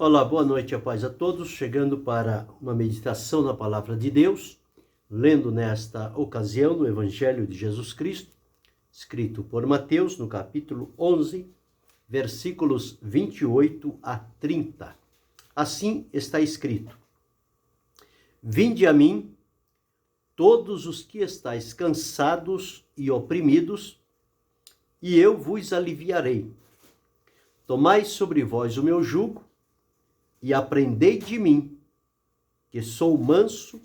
Olá, boa noite, a paz a todos. Chegando para uma meditação na Palavra de Deus, lendo nesta ocasião no Evangelho de Jesus Cristo, escrito por Mateus, no capítulo 11, versículos 28 a 30. Assim está escrito: Vinde a mim, todos os que estáis cansados e oprimidos, e eu vos aliviarei. Tomai sobre vós o meu jugo, e aprendei de mim, que sou manso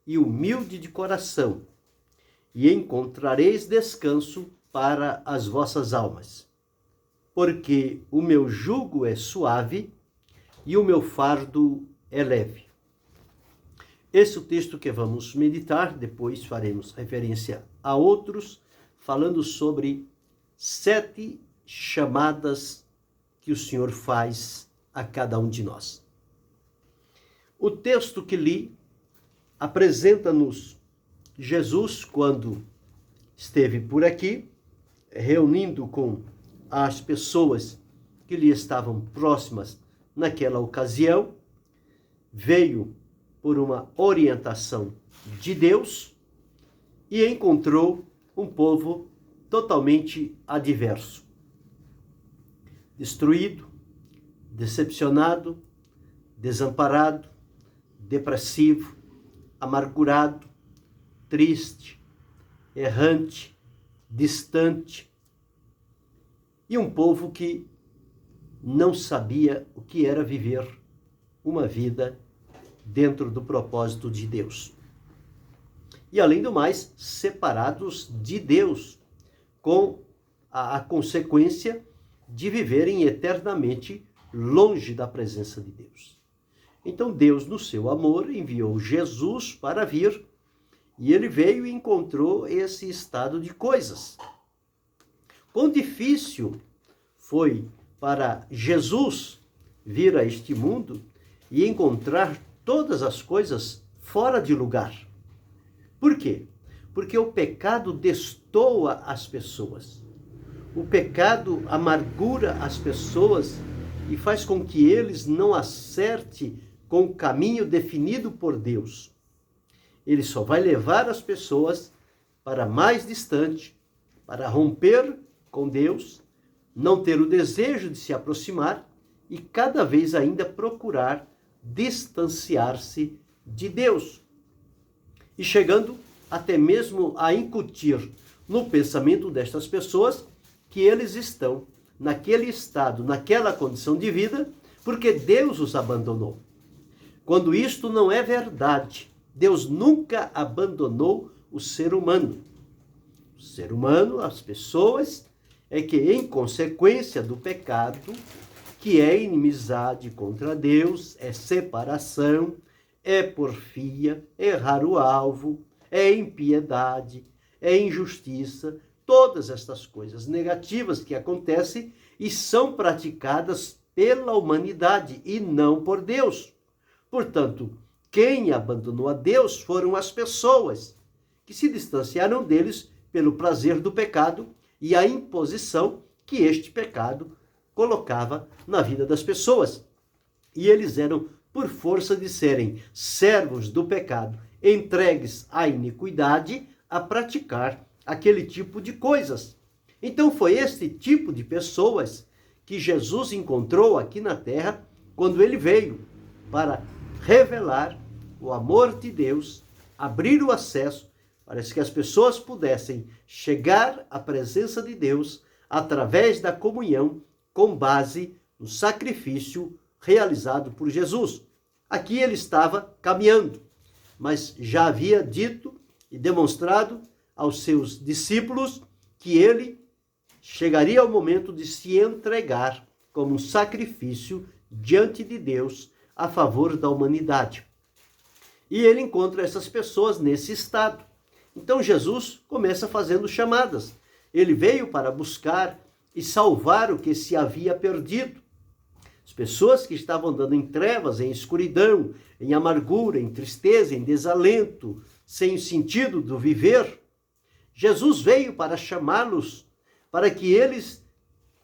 e humilde de coração, e encontrareis descanso para as vossas almas. Porque o meu jugo é suave e o meu fardo é leve. Esse é o texto que vamos meditar, depois faremos referência a outros, falando sobre 7 chamadas que o Senhor faz a cada um de nós. O texto que li apresenta-nos Jesus quando esteve por aqui, reunindo com as pessoas que lhe estavam próximas naquela ocasião, veio por uma orientação de Deus e encontrou um povo totalmente adverso, destruído, decepcionado, desamparado, depressivo, amargurado, triste, errante, distante, e um povo que não sabia o que era viver uma vida dentro do propósito de Deus. E além do mais, separados de Deus, com a consequência de viverem eternamente longe da presença de Deus. Então Deus, no seu amor, enviou Jesus para vir, e ele veio e encontrou esse estado de coisas. Quão difícil foi para Jesus vir a este mundo e encontrar todas as coisas fora de lugar. Por quê? Porque o pecado destoa as pessoas. O pecado amargura as pessoas e faz com que eles não acertem com o caminho definido por Deus. Ele só vai levar as pessoas para mais distante, para romper com Deus, não ter o desejo de se aproximar e cada vez ainda procurar distanciar-se de Deus. E chegando até mesmo a incutir no pensamento destas pessoas que eles estão naquele estado, naquela condição de vida, porque Deus os abandonou. Quando isto não é verdade, Deus nunca abandonou o ser humano. O ser humano, as pessoas, é que em consequência do pecado, que é inimizade contra Deus, é separação, é porfia, é errar o alvo, é impiedade, é injustiça, todas estas coisas negativas que acontecem e são praticadas pela humanidade e não por Deus. Portanto, quem abandonou a Deus foram as pessoas que se distanciaram deles pelo prazer do pecado e a imposição que este pecado colocava na vida das pessoas. E eles eram, por força de serem servos do pecado, entregues à iniquidade, a praticar aquele tipo de coisas. Então foi este tipo de pessoas que Jesus encontrou aqui na terra quando ele veio para revelar o amor de Deus, abrir o acesso para que as pessoas pudessem chegar à presença de Deus através da comunhão com base no sacrifício realizado por Jesus. Aqui ele estava caminhando, mas já havia dito e demonstrado aos seus discípulos que ele chegaria ao momento de se entregar como um sacrifício diante de Deus a favor da humanidade. E ele encontra essas pessoas nesse estado. Então Jesus começa fazendo chamadas. Ele veio para buscar e salvar o que se havia perdido. As pessoas que estavam andando em trevas, em escuridão, em amargura, em tristeza, em desalento, sem o sentido do viver, Jesus veio para chamá-los, para que eles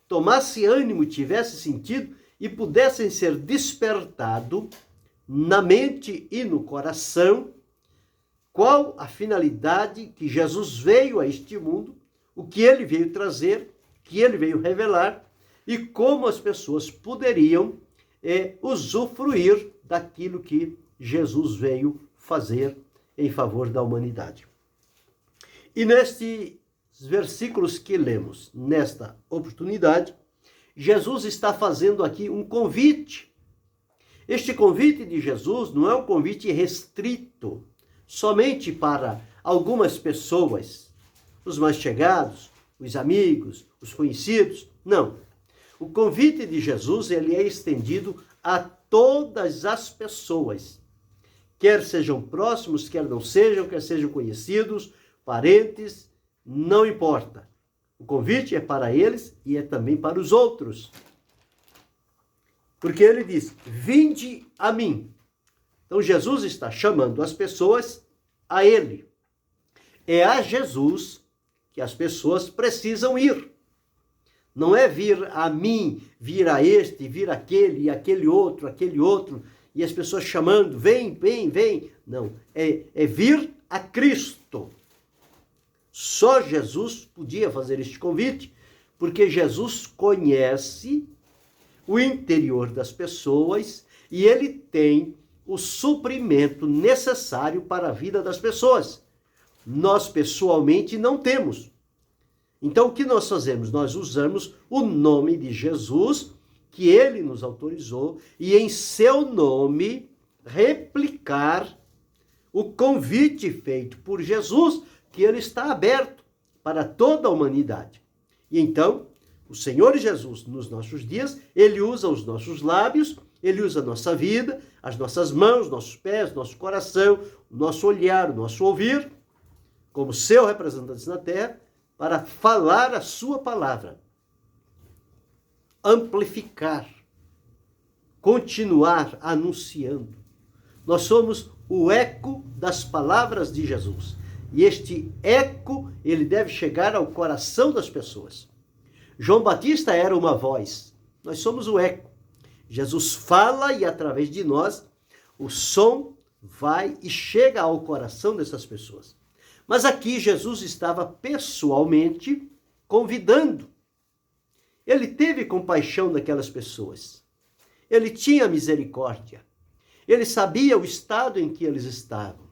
tomassem ânimo e tivessem sentido e pudessem ser despertados na mente e no coração qual a finalidade que Jesus veio a este mundo, o que ele veio trazer, o que ele veio revelar e como as pessoas poderiam usufruir daquilo que Jesus veio fazer em favor da humanidade. E nestes versículos que lemos nesta oportunidade, Jesus está fazendo aqui um convite. Este convite de Jesus não é um convite restrito somente para algumas pessoas, os mais chegados, os amigos, os conhecidos. Não. O convite de Jesus ele é estendido a todas as pessoas, quer sejam próximos, quer não sejam, quer sejam conhecidos, parentes, não importa. O convite é para eles e é também para os outros. Porque ele diz, vinde a mim. Então Jesus está chamando as pessoas a ele. É a Jesus que as pessoas precisam ir. Não é vir a mim, vir a este, vir aquele, e aquele outro, e as pessoas chamando, vem, vem, vem. Não, é vir a Cristo. Só Jesus podia fazer este convite, porque Jesus conhece o interior das pessoas e ele tem o suprimento necessário para a vida das pessoas. Nós, pessoalmente, não temos. Então, o que nós fazemos? Nós usamos o nome de Jesus, que ele nos autorizou, e em seu nome replicar o convite feito por Jesus, que ele está aberto para toda a humanidade. E então, o Senhor Jesus, nos nossos dias, ele usa os nossos lábios, ele usa a nossa vida, as nossas mãos, nossos pés, nosso coração, o nosso olhar, o nosso ouvir, como seu representante na terra, para falar a sua palavra, amplificar, continuar anunciando. Nós somos o eco das palavras de Jesus. E este eco, ele deve chegar ao coração das pessoas. João Batista era uma voz, nós somos o eco. Jesus fala e através de nós, o som vai e chega ao coração dessas pessoas. Mas aqui Jesus estava pessoalmente convidando. Ele teve compaixão daquelas pessoas. Ele tinha misericórdia. Ele sabia o estado em que eles estavam.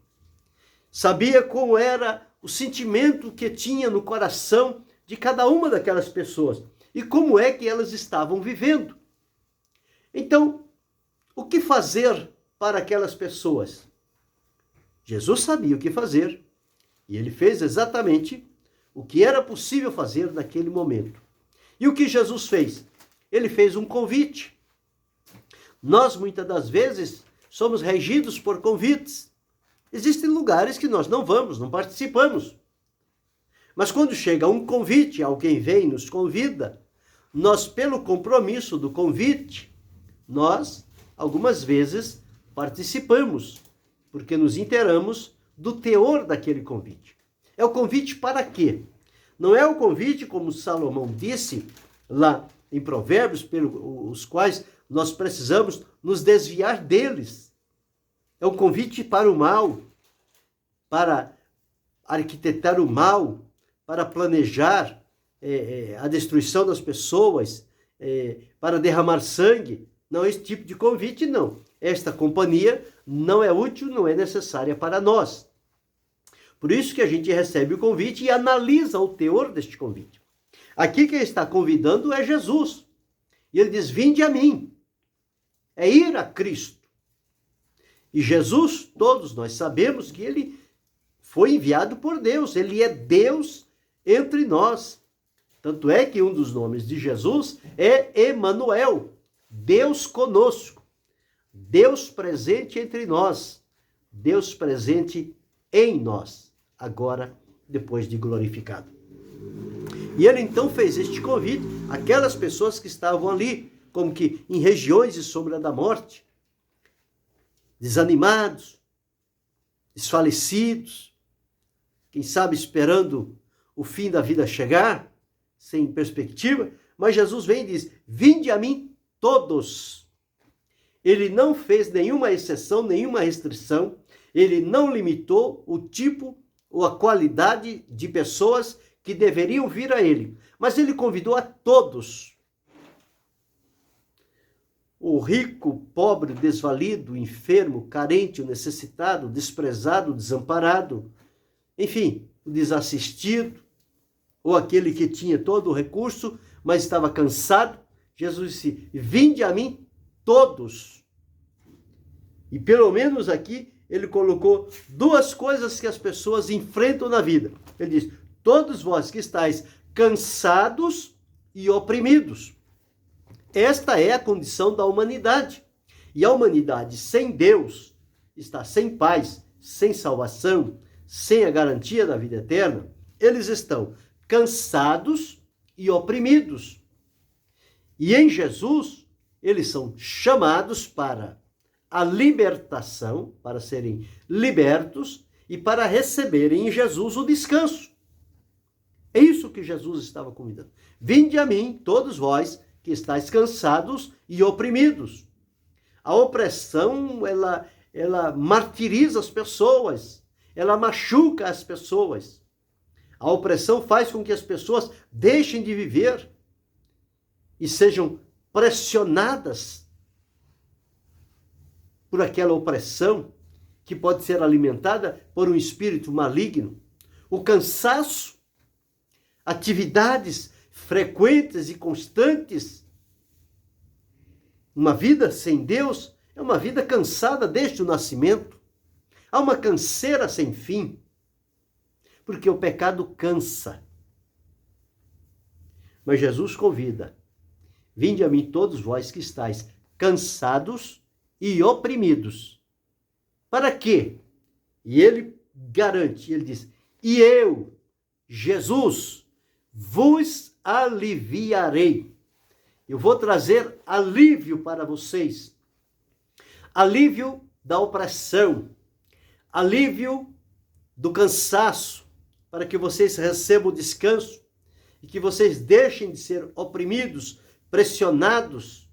Sabia como era o sentimento que tinha no coração de cada uma daquelas pessoas e como é que elas estavam vivendo. Então, o que fazer para aquelas pessoas? Jesus sabia o que fazer e ele fez exatamente o que era possível fazer naquele momento. E o que Jesus fez? Ele fez um convite. Nós, muitas das vezes, somos regidos por convites. Existem lugares que nós não vamos, não participamos. Mas quando chega um convite, alguém vem e nos convida, nós, pelo compromisso do convite, nós, algumas vezes, participamos, porque nos inteiramos do teor daquele convite. É o convite para quê? Não é o convite, como Salomão disse lá em Provérbios, pelos quais nós precisamos nos desviar deles. É um convite para o mal, para arquitetar o mal, para planejar a destruição das pessoas, para derramar sangue. Não, esse tipo de convite não. Esta companhia não é útil, não é necessária para nós. Por isso que a gente recebe o convite e analisa o teor deste convite. Aqui quem está convidando é Jesus. E ele diz, vinde a mim. É ir a Cristo. E Jesus, todos nós sabemos que ele foi enviado por Deus. Ele é Deus entre nós. Tanto é que um dos nomes de Jesus é Emanuel, Deus conosco. Deus presente entre nós. Deus presente em nós. Agora, depois de glorificado. E ele então fez este convite àquelas pessoas que estavam ali, como que em regiões de sombra da morte, desanimados, desfalecidos, quem sabe esperando o fim da vida chegar, sem perspectiva, mas Jesus vem e diz, vinde a mim todos. Ele não fez nenhuma exceção, nenhuma restrição. Ele não limitou o tipo ou a qualidade de pessoas que deveriam vir a ele. Mas ele convidou a todos. O rico, pobre, desvalido, o enfermo, carente, o necessitado, o desprezado, o desamparado, enfim, o desassistido, ou aquele que tinha todo o recurso, mas estava cansado. Jesus disse: vinde a mim todos. E pelo menos aqui ele colocou duas coisas que as pessoas enfrentam na vida. Ele diz: todos vós que estáis cansados e oprimidos. Esta é a condição da humanidade. E a humanidade sem Deus está sem paz, sem salvação, sem a garantia da vida eterna. Eles estão cansados e oprimidos. E em Jesus, eles são chamados para a libertação, para serem libertos e para receberem em Jesus o descanso. É isso que Jesus estava convidando. Vinde a mim, todos vós que estáis cansados e oprimidos. A opressão, ela martiriza as pessoas, ela machuca as pessoas. A opressão faz com que as pessoas deixem de viver e sejam pressionadas por aquela opressão que pode ser alimentada por um espírito maligno. O cansaço, atividades frequentes e constantes. Uma vida sem Deus é uma vida cansada desde o nascimento. Há uma canseira sem fim, porque o pecado cansa. Mas Jesus convida: vinde a mim todos vós que estáis cansados e oprimidos. Para quê? E ele garante, ele diz: e eu, Jesus, vos aliviarei. Eu vou trazer alívio para vocês. Alívio da opressão. Alívio do cansaço, para que vocês recebam descanso e que vocês deixem de ser oprimidos, pressionados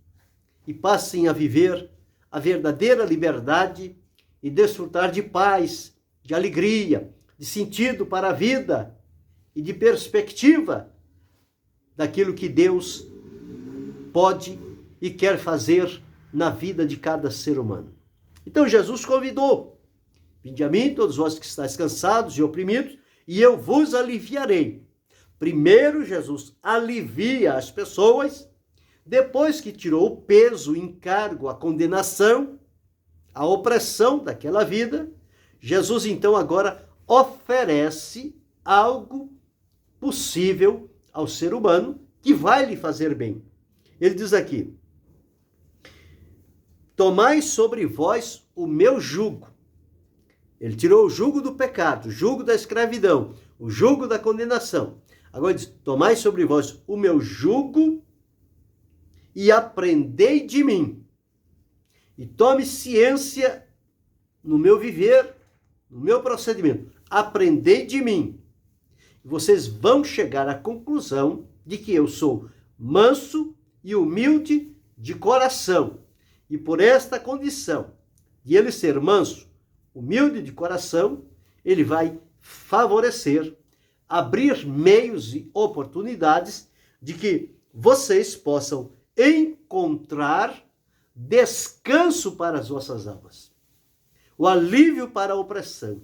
e passem a viver a verdadeira liberdade e desfrutar de paz, de alegria, de sentido para a vida e de perspectiva daquilo que Deus pode e quer fazer na vida de cada ser humano. Então Jesus convidou: vinde a mim, todos vós que estáis cansados e oprimidos, e eu vos aliviarei. Primeiro, Jesus alivia as pessoas, depois que tirou o peso, o encargo, a condenação, a opressão daquela vida, Jesus então agora oferece algo possível ao ser humano que vai lhe fazer bem. Ele diz aqui: tomai sobre vós o meu jugo. Ele tirou o jugo do pecado, o jugo da escravidão, o jugo da condenação. Agora diz: tomai sobre vós o meu jugo e aprendei de mim. E tome ciência no meu viver, no meu procedimento. Aprendei de mim. E vocês vão chegar à conclusão de que eu sou manso e humilde de coração. E por esta condição de ele ser manso, humilde de coração, ele vai favorecer, abrir meios e oportunidades de que vocês possam encontrar descanso para as vossas almas, o alívio para a opressão,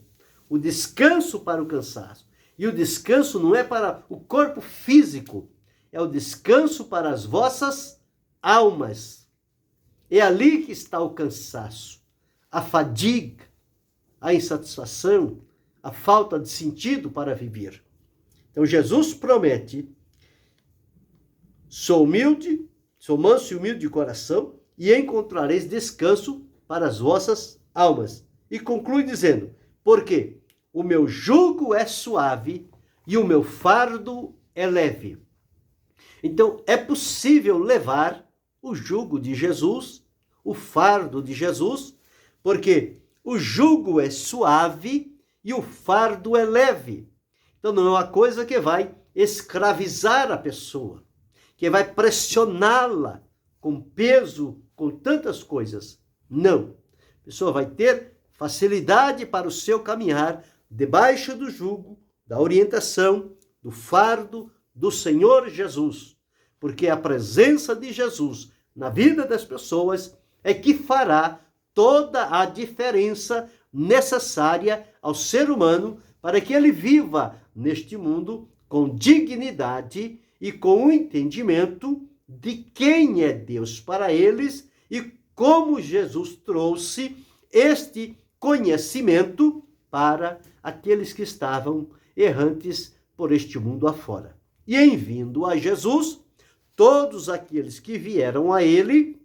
o descanso para o cansaço. E o descanso não é para o corpo físico, é o descanso para as vossas almas. É ali que está o cansaço, a fadiga, a insatisfação, a falta de sentido para viver. Então Jesus promete: sou humilde, sou manso e humilde de coração, e encontrareis descanso para as vossas almas. E conclui dizendo: porque o meu jugo é suave e o meu fardo é leve. Então é possível levar o jugo de Jesus, o fardo de Jesus, porque o jugo é suave e o fardo é leve. Então não é uma coisa que vai escravizar a pessoa, que vai pressioná-la com peso, com tantas coisas. Não. A pessoa vai ter facilidade para o seu caminhar debaixo do jugo, da orientação, do fardo do Senhor Jesus. Porque a presença de Jesus na vida das pessoas é que fará toda a diferença necessária ao ser humano para que ele viva neste mundo com dignidade e com o entendimento de quem é Deus para eles e como Jesus trouxe este conhecimento para aqueles que estavam errantes por este mundo afora. E em vindo a Jesus, todos aqueles que vieram a ele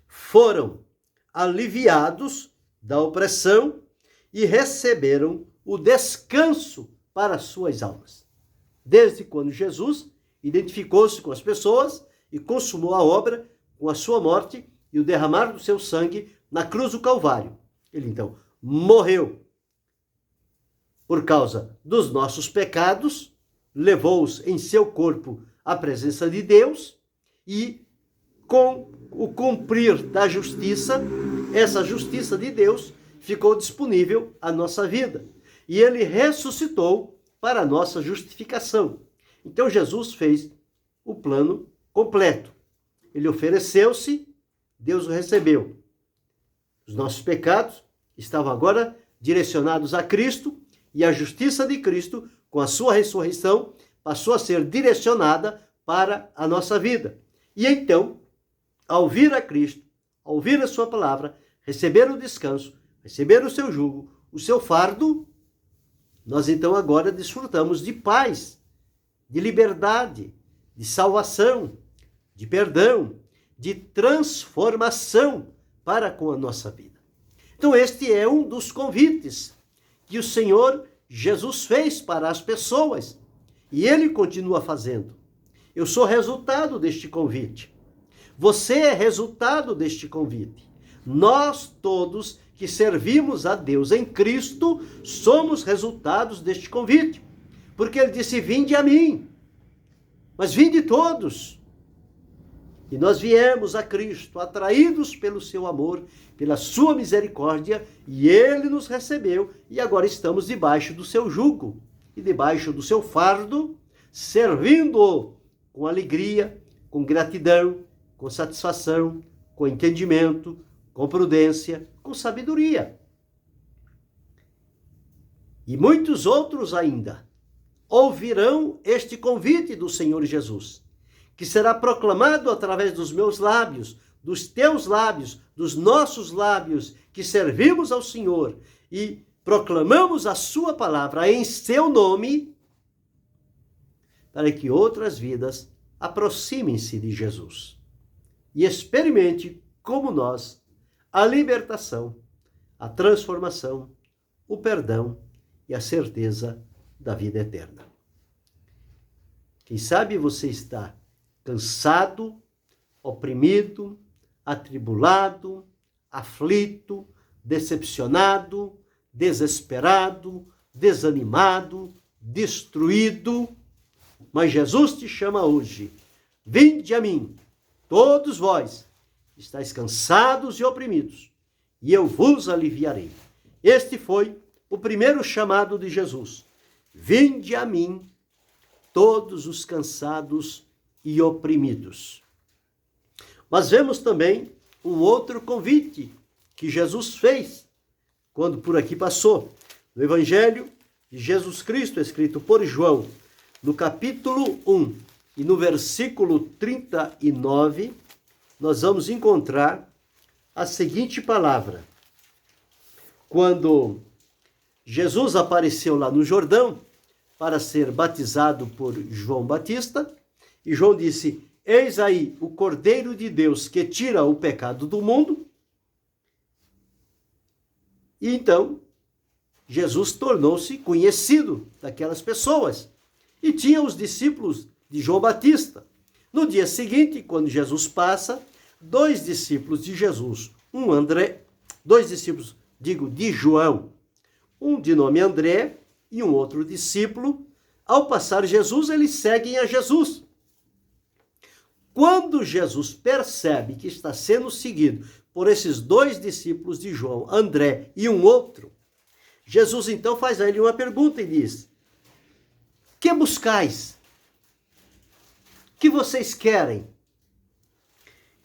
foram aliviados da opressão e receberam o descanso para suas almas. Desde quando Jesus identificou-se com as pessoas e consumou a obra com a sua morte e o derramar do seu sangue na cruz do Calvário. Ele então morreu por causa dos nossos pecados, levou-os em seu corpo à presença de Deus e com o cumprir da justiça, essa justiça de Deus ficou disponível à nossa vida. E ele ressuscitou para a nossa justificação. Então Jesus fez o plano completo. Ele ofereceu-se, Deus o recebeu. Os nossos pecados estavam agora direcionados a Cristo e a justiça de Cristo, com a sua ressurreição, passou a ser direcionada para a nossa vida. E então, ao vir a Cristo, ao ouvir a sua palavra, receber o descanso, receber o seu jugo, o seu fardo, nós então agora desfrutamos de paz, de liberdade, de salvação, de perdão, de transformação para com a nossa vida. Então este é um dos convites que o Senhor Jesus fez para as pessoas e ele continua fazendo. Eu sou resultado deste convite. Você é resultado deste convite. Nós todos que servimos a Deus em Cristo somos resultados deste convite. Porque ele disse, vinde a mim. Mas vinde todos. E nós viemos a Cristo, atraídos pelo seu amor, pela sua misericórdia, e ele nos recebeu, e agora estamos debaixo do seu jugo, e debaixo do seu fardo, servindo-o com alegria, com gratidão, com satisfação, com entendimento, com prudência, com sabedoria. E muitos outros ainda ouvirão este convite do Senhor Jesus, que será proclamado através dos meus lábios, dos teus lábios, dos nossos lábios, que servimos ao Senhor e proclamamos a sua palavra em seu nome, para que outras vidas aproximem-se de Jesus e experimente, como nós, a libertação, a transformação, o perdão e a certeza da vida eterna. Quem sabe você está cansado, oprimido, atribulado, aflito, decepcionado, desesperado, desanimado, destruído. Mas Jesus te chama hoje. Vinde a mim, todos vós, estáis cansados e oprimidos, e eu vos aliviarei. Este foi o primeiro chamado de Jesus. Vinde a mim, todos os cansados e oprimidos. Mas vemos também um outro convite que Jesus fez quando por aqui passou. No Evangelho de Jesus Cristo, escrito por João, no capítulo 1 e no versículo 39, nós vamos encontrar a seguinte palavra. Quando Jesus apareceu lá no Jordão para ser batizado por João Batista, e João disse, eis aí o Cordeiro de Deus que tira o pecado do mundo. E então, Jesus tornou-se conhecido daquelas pessoas. E tinha os discípulos de João Batista. No dia seguinte, quando Jesus passa, dois discípulos de Jesus, de João, um de nome André e um outro discípulo, ao passar Jesus, eles seguem a Jesus. quando Jesus percebe que está sendo seguido por esses dois discípulos de João, André e um outro, Jesus então faz a ele uma pergunta e diz: que buscais? Que vocês querem?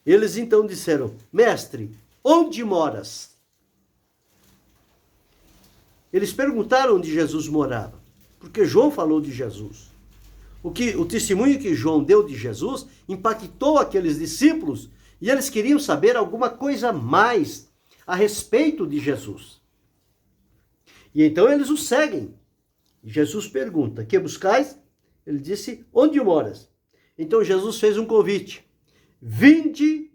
Eles então disseram: mestre, onde moras? Eles perguntaram onde Jesus morava, porque João falou de Jesus. O testemunho que João deu de Jesus impactou aqueles discípulos e eles queriam saber alguma coisa mais a respeito de Jesus. E então eles o seguem. Jesus pergunta: que buscais? Ele disse: onde moras? Então Jesus fez um convite: vinde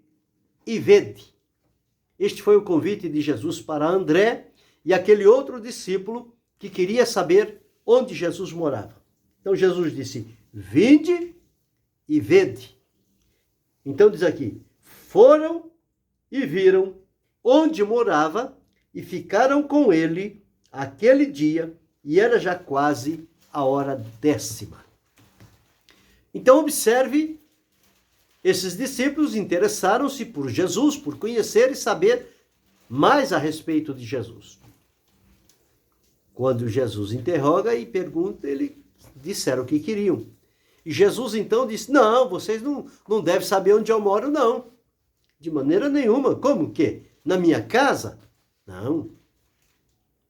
e vede. Este foi o convite de Jesus para André e aquele outro discípulo que queria saber onde Jesus morava. Então Jesus disse: vinde e vede. Então diz aqui: foram e viram onde morava e ficaram com ele aquele dia, e era já quase a hora 10ª. Então observe, esses discípulos interessaram-se por Jesus, por conhecer e saber mais a respeito de Jesus. Quando Jesus interroga e pergunta, eles disseram o que queriam. E Jesus então disse: não, vocês não devem saber onde eu moro, não. De maneira nenhuma. Como que? Na minha casa? Não.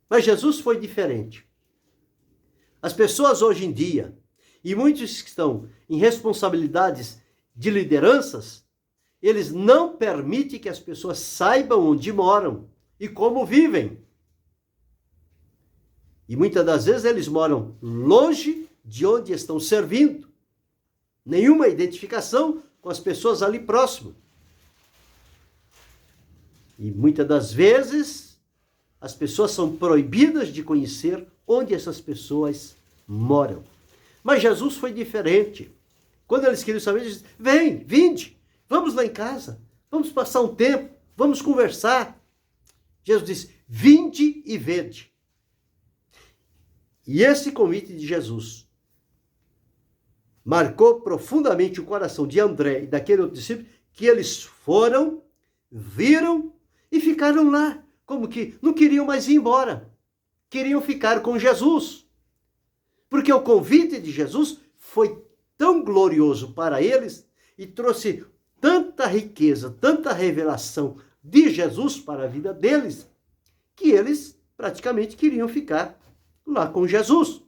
Mas Jesus foi diferente. As pessoas hoje em dia, e muitos que estão em responsabilidades de lideranças, eles não permitem que as pessoas saibam onde moram e como vivem. E muitas das vezes eles moram longe de onde estão servindo. Nenhuma identificação com as pessoas ali próximo. E muitas das vezes as pessoas são proibidas de conhecer onde essas pessoas moram. Mas Jesus foi diferente. Quando eles queriam saber, eles disseram: vinde, vamos lá em casa, vamos passar um tempo, vamos conversar. Jesus disse: vinde e vede. E esse convite de Jesus marcou profundamente o coração de André e daquele outro discípulo, que eles foram, viram e ficaram lá, como que não queriam mais ir embora. Queriam ficar com Jesus. Porque o convite de Jesus foi tão glorioso para eles e trouxe tanta riqueza, tanta revelação de Jesus para a vida deles, que eles praticamente queriam ficar lá com Jesus.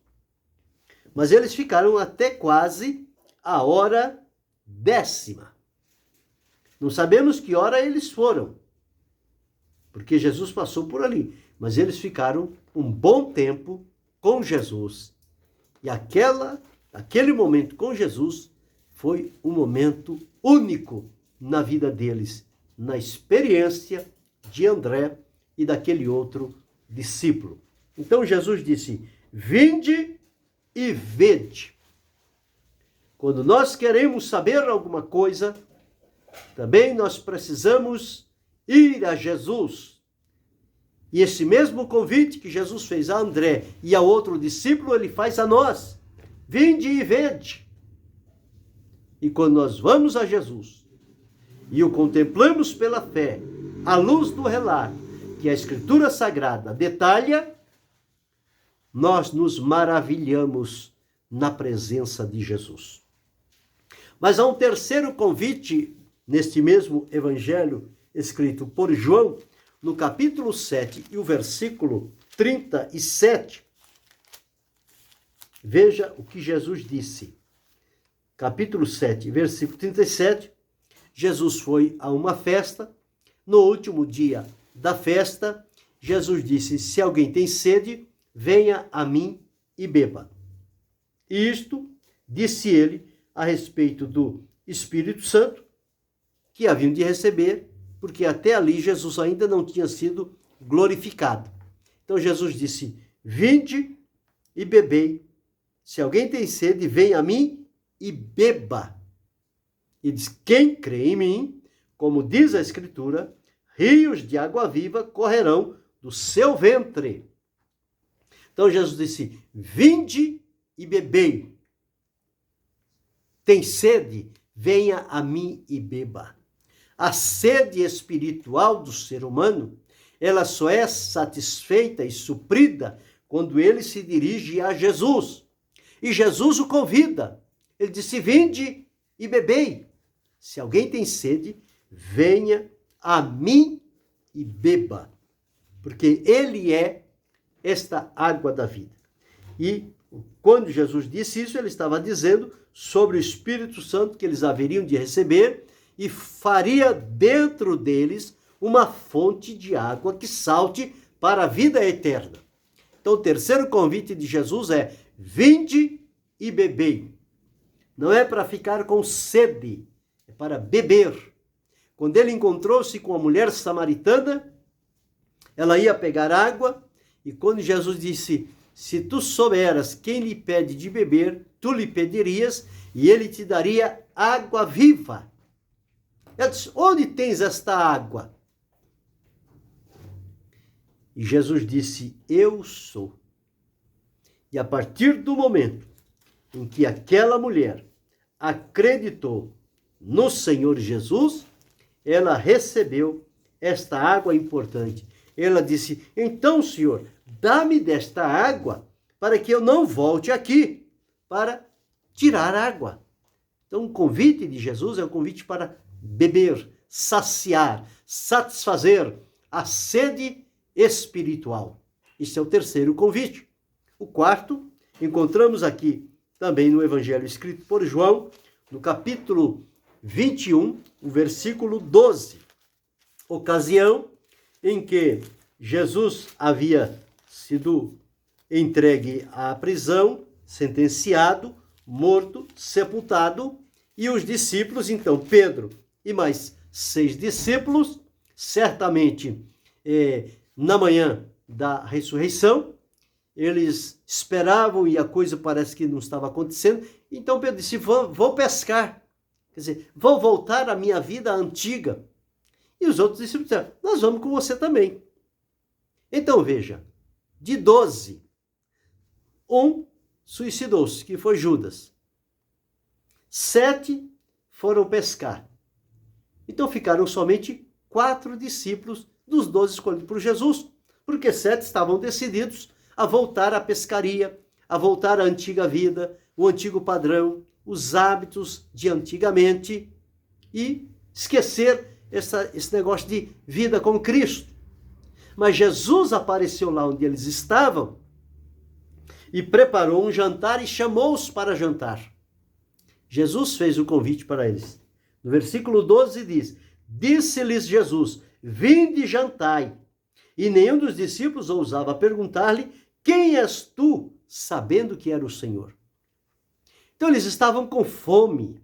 Mas eles ficaram até quase a hora 10ª. Não sabemos que hora eles foram, porque Jesus passou por ali. Mas eles ficaram um bom tempo com Jesus. E aquele momento com Jesus foi um momento único na vida deles, na experiência de André e daquele outro discípulo. Então Jesus disse: vinde e vede. Quando nós queremos saber alguma coisa, também nós precisamos ir a Jesus. E esse mesmo convite que Jesus fez a André e a outro discípulo, ele faz a nós: vinde e vede. E quando nós vamos a Jesus e o contemplamos pela fé, à luz do relato que a Escritura Sagrada detalha, nós nos maravilhamos na presença de Jesus. Mas há um terceiro convite neste mesmo evangelho escrito por João, no capítulo 7 e o versículo 37. Veja o que Jesus disse. Capítulo 7, versículo 37. Jesus foi a uma festa. No último dia da festa, Jesus disse: se alguém tem sede, venha a mim e beba. Isto disse ele a respeito do Espírito Santo, que haviam de receber, porque até ali Jesus ainda não tinha sido glorificado. Então Jesus disse: vinde e bebei. Se alguém tem sede, venha a mim e beba. E diz: quem crê em mim, como diz a Escritura, rios de água viva correrão do seu ventre. Então Jesus disse: vinde e bebei. Tem sede? venha a mim e beba. A sede espiritual do ser humano, ela só é satisfeita e suprida quando ele se dirige a Jesus. E Jesus o convida. Ele disse: vinde e bebei. Se alguém tem sede, venha a mim e beba. Porque ele é esta água da vida. E quando Jesus disse isso, ele estava dizendo sobre o Espírito Santo que eles haveriam de receber e faria dentro deles uma fonte de água que salte para a vida eterna. Então, o terceiro convite de Jesus é: vinde e bebei. Não é para ficar com sede, é para beber. Quando ele encontrou-se com a mulher samaritana, ela ia pegar água, e quando Jesus disse: se tu souberas quem lhe pede de beber, tu lhe pedirias, e ele te daria água viva. Ela disse: onde tens esta água? E Jesus disse: eu sou. E a partir do momento em que aquela mulher acreditou no Senhor Jesus, ela recebeu esta água importante. Ela disse: então, Senhor, dá-me desta água para que eu não volte aqui para tirar água. Então, o convite de Jesus é um convite para beber, saciar, satisfazer a sede espiritual. Este é o terceiro convite. O quarto, encontramos aqui também no Evangelho escrito por João, no capítulo 21, o versículo 12. Ocasião em que Jesus havia sido entregue à prisão, sentenciado, morto, sepultado, e os discípulos, então Pedro e mais 6 discípulos, certamente na manhã da ressurreição, eles esperavam e a coisa parece que não estava acontecendo. Então Pedro disse: vou pescar, quer dizer, vou voltar à minha vida antiga. E os outros discípulos disseram: nós vamos com você também. Então veja, de 12, um suicidou-se, que foi Judas. 7 foram pescar. Então ficaram somente 4 discípulos dos 12 escolhidos por Jesus, porque 7 estavam decididos a voltar à pescaria, a voltar à antiga vida, o antigo padrão, os hábitos de antigamente e esquecer esse negócio de vida com Cristo. Mas Jesus apareceu lá onde eles estavam e preparou um jantar e chamou-os para jantar. Jesus fez o convite para eles. No versículo 12 diz: disse-lhes Jesus: vinde e jantai. E nenhum dos discípulos ousava perguntar-lhe: quem és tu? Sabendo que era o Senhor. Então eles estavam com fome.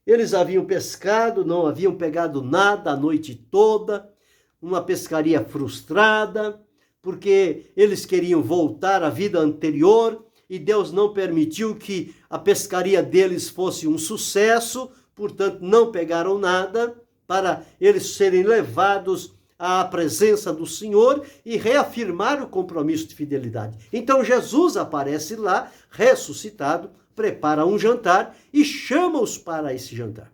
Eles haviam pescado, não haviam pegado nada a noite toda, uma pescaria frustrada, porque eles queriam voltar à vida anterior e Deus não permitiu que a pescaria deles fosse um sucesso, portanto não pegaram nada para eles serem levados à presença do Senhor e reafirmar o compromisso de fidelidade. Então Jesus aparece lá, ressuscitado, prepara um jantar e chama-os para esse jantar.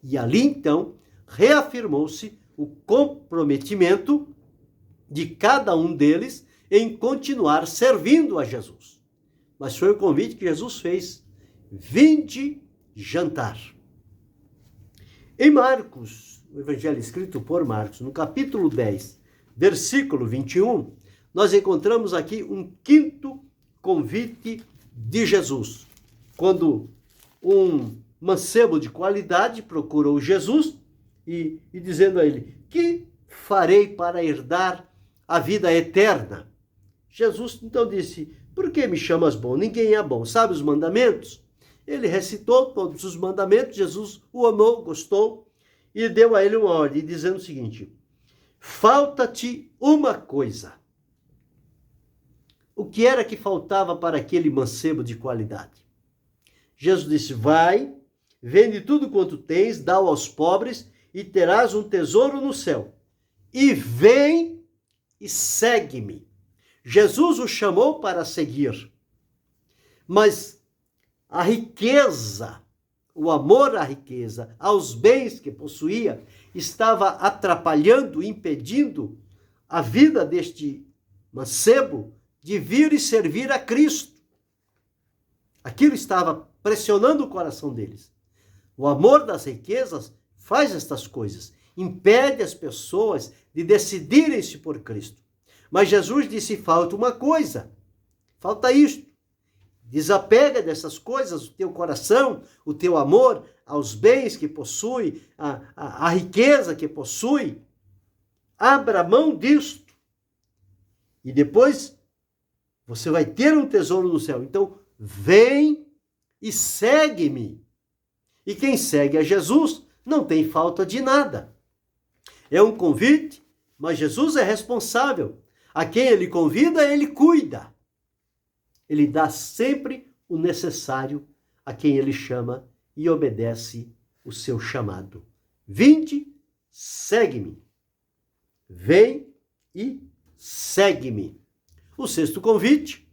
E ali então reafirmou-se o comprometimento de cada um deles em continuar servindo a Jesus. Mas foi o convite que Jesus fez: vinde jantar. Em Marcos, o evangelho escrito por Marcos, no capítulo 10, versículo 21, nós encontramos aqui um quinto convite de Jesus. Quando um mancebo de qualidade procurou Jesus e dizendo a ele: que farei para herdar a vida eterna? Jesus então disse: por que me chamas bom? Ninguém é bom. Sabe os mandamentos? Ele recitou todos os mandamentos. Jesus o amou, gostou e deu a ele uma ordem, dizendo o seguinte: falta-te uma coisa. O que era que faltava para aquele mancebo de qualidade? Jesus disse: vai, vende tudo quanto tens, dá-o aos pobres e terás um tesouro no céu. E vem e segue-me. Jesus o chamou para seguir. Mas a riqueza o amor à riqueza, aos bens que possuía, estava atrapalhando, impedindo a vida deste mancebo de vir e servir a Cristo. Aquilo estava pressionando o coração deles. O amor das riquezas faz estas coisas, impede as pessoas de decidirem-se por Cristo. Mas Jesus disse, falta uma coisa, falta isto. Desapega dessas coisas o teu coração, o teu amor aos bens que possui, a riqueza que possui. Abra mão disto. E depois você vai ter um tesouro no céu. Então, vem e segue-me. E quem segue a Jesus não tem falta de nada. É um convite, mas Jesus é responsável. A quem ele convida, ele cuida. Ele dá sempre o necessário a quem ele chama e obedece o seu chamado. Vinde, segue-me. Vem e segue-me. O sexto convite,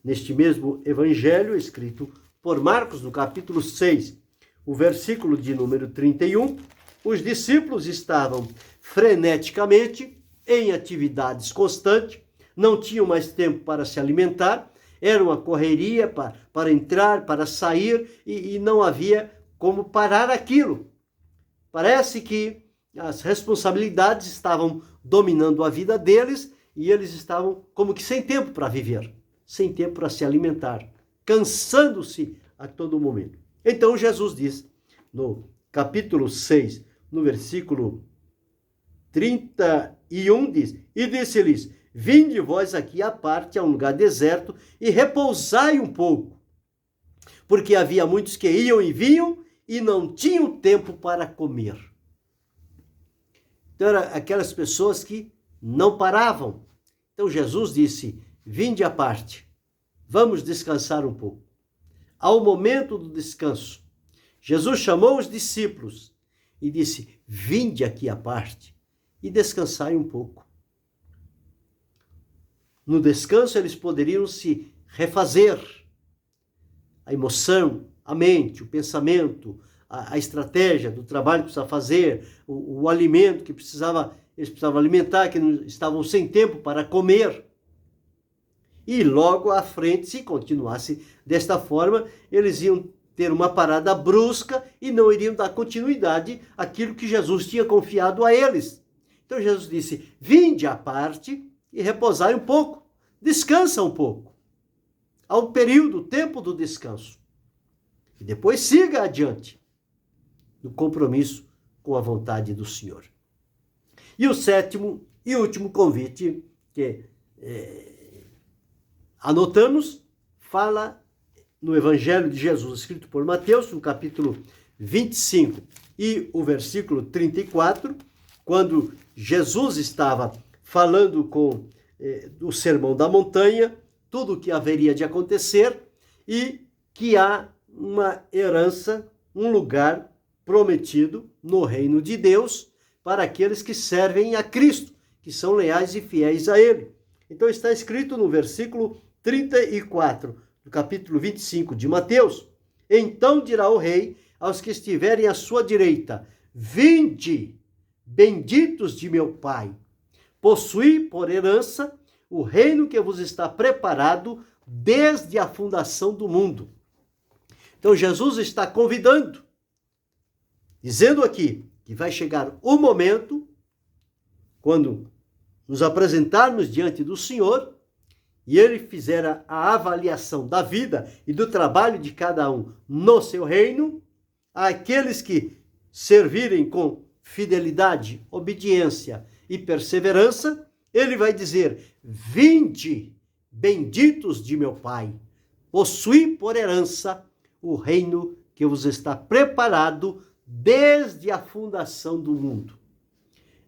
neste mesmo evangelho, escrito por Marcos, no capítulo 6, o versículo de número 31, os discípulos estavam freneticamente em atividades constantes, não tinham mais tempo para se alimentar, era uma correria para entrar, para sair, e não havia como parar aquilo. Parece que as responsabilidades estavam dominando a vida deles e eles estavam como que sem tempo para viver, sem tempo para se alimentar, cansando-se a todo momento. Então Jesus diz, no capítulo 6, no versículo 31, diz, e disse-lhes, vinde vós aqui à parte, a um lugar deserto, e repousai um pouco, porque havia muitos que iam e vinham e não tinham tempo para comer. Então, eram aquelas pessoas que não paravam. Então, Jesus disse, vinde à parte, vamos descansar um pouco. Ao momento do descanso, Jesus chamou os discípulos e disse, vinde aqui à parte e descansai um pouco. No descanso, eles poderiam se refazer. A emoção, a mente, o pensamento, a estratégia do trabalho que precisava fazer, o alimento que eles precisavam alimentar, que não estavam sem tempo para comer. E logo à frente, se continuasse desta forma, eles iam ter uma parada brusca e não iriam dar continuidade àquilo que Jesus tinha confiado a eles. Então Jesus disse, vinde à parte e repousai um pouco, descansa um pouco. Há um período, o tempo do descanso. E depois siga adiante no compromisso com a vontade do Senhor. E o sétimo e último convite que anotamos, fala no Evangelho de Jesus, escrito por Mateus, no capítulo 25 e o versículo 34, quando Jesus estava falando com o Sermão da Montanha, tudo o que haveria de acontecer e que há uma herança, um lugar prometido no reino de Deus para aqueles que servem a Cristo, que são leais e fiéis a Ele. Então está escrito no versículo 34, do capítulo 25 de Mateus, então dirá o rei aos que estiverem à sua direita, vinde, benditos de meu Pai, possuí por herança o reino que vos está preparado desde a fundação do mundo. Então Jesus está convidando, dizendo aqui que vai chegar o momento, quando nos apresentarmos diante do Senhor, e ele fizer a avaliação da vida e do trabalho de cada um no seu reino, aqueles que servirem com fidelidade, obediência e perseverança, ele vai dizer, vinde, benditos de meu Pai, possuí por herança o reino que vos está preparado desde a fundação do mundo.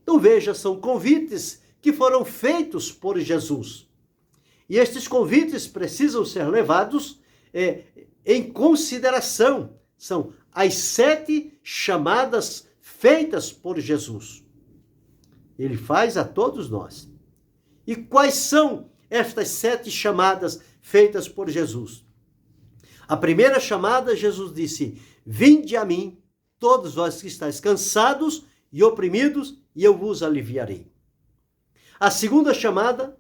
Então veja, são convites que foram feitos por Jesus. E estes convites precisam ser levados em consideração. São as 7 chamadas feitas por Jesus. Ele faz a todos nós. E quais são estas 7 chamadas feitas por Jesus? A primeira chamada, Jesus disse: vinde a mim, todos vós que estáis cansados e oprimidos, e eu vos aliviarei. A segunda chamada,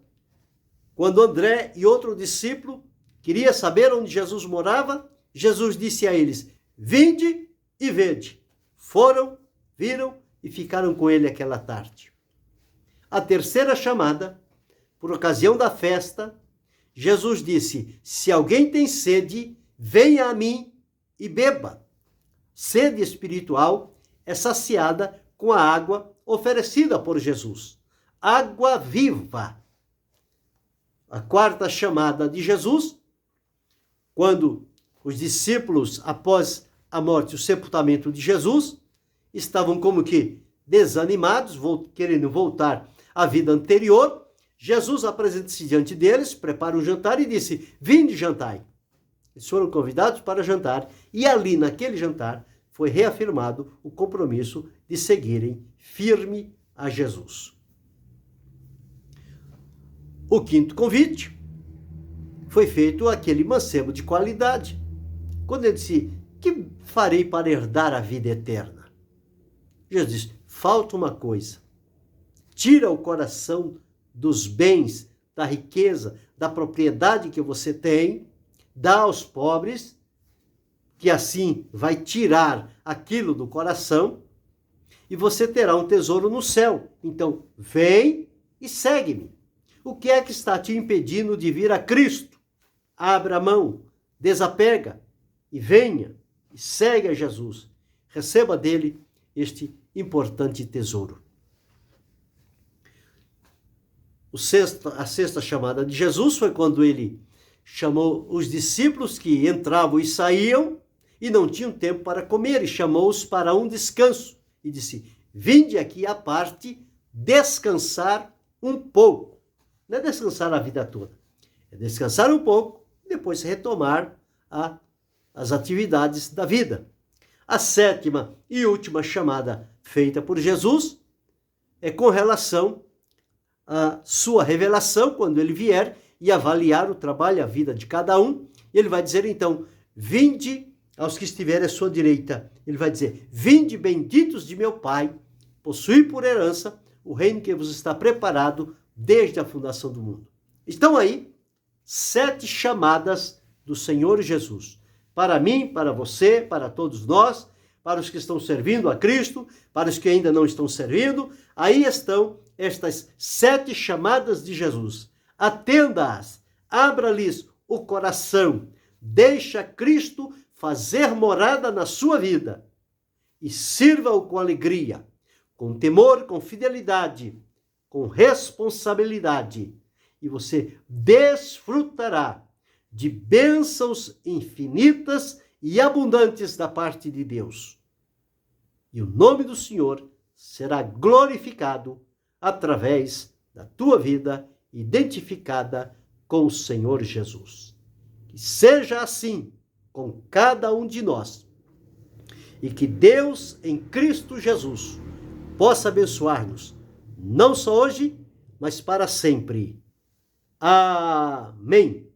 quando André e outro discípulo queria saber onde Jesus morava, Jesus disse a eles: vinde e vede. Foram, viram e ficaram com ele aquela tarde. A terceira chamada, por ocasião da festa, Jesus disse: se alguém tem sede, venha a mim e beba. Sede espiritual é saciada com a água oferecida por Jesus. Água viva. A quarta chamada de Jesus, quando os discípulos, após a morte e o sepultamento de Jesus, estavam como que desanimados, querendo voltar à vida anterior, Jesus apresenta-se diante deles, prepara um jantar e disse: vinde jantai. Eles foram convidados para jantar e ali naquele jantar foi reafirmado o compromisso de seguirem firme a Jesus. O quinto convite foi feito àquele mancebo de qualidade, quando ele disse: que farei para herdar a vida eterna? Jesus disse: falta uma coisa. Tira o coração dos bens, da riqueza, da propriedade que você tem, dá aos pobres, que assim vai tirar aquilo do coração, e você terá um tesouro no céu. Então, vem e segue-me. O que é que está te impedindo de vir a Cristo? Abra a mão, desapega e venha e segue a Jesus. Receba dele este importante tesouro. A sexta chamada de Jesus foi quando ele chamou os discípulos que entravam e saíam e não tinham tempo para comer, e chamou-os para um descanso e disse: vinde aqui à parte descansar um pouco. Não é descansar a vida toda, é descansar um pouco e depois retomar as atividades da vida. A sétima e última chamada feita por Jesus é com relação à sua revelação, quando ele vier e avaliar o trabalho e a vida de cada um. Ele vai dizer então: vinde aos que estiverem à sua direita. Ele vai dizer: vinde benditos de meu Pai, possuí por herança o reino que vos está preparado desde a fundação do mundo. Estão aí 7 chamadas do Senhor Jesus. Para mim, para você, para todos nós, para os que estão servindo a Cristo, para os que ainda não estão servindo. Aí estão estas 7 chamadas de Jesus. Atenda-as, abra-lhes o coração, deixa Cristo fazer morada na sua vida e sirva-o com alegria, com temor, com fidelidade, com responsabilidade, e você desfrutará de bênçãos infinitas e abundantes da parte de Deus. E o nome do Senhor será glorificado através da tua vida identificada com o Senhor Jesus. Que seja assim com cada um de nós. E que Deus, em Cristo Jesus, possa abençoar-nos, não só hoje, mas para sempre. Amém.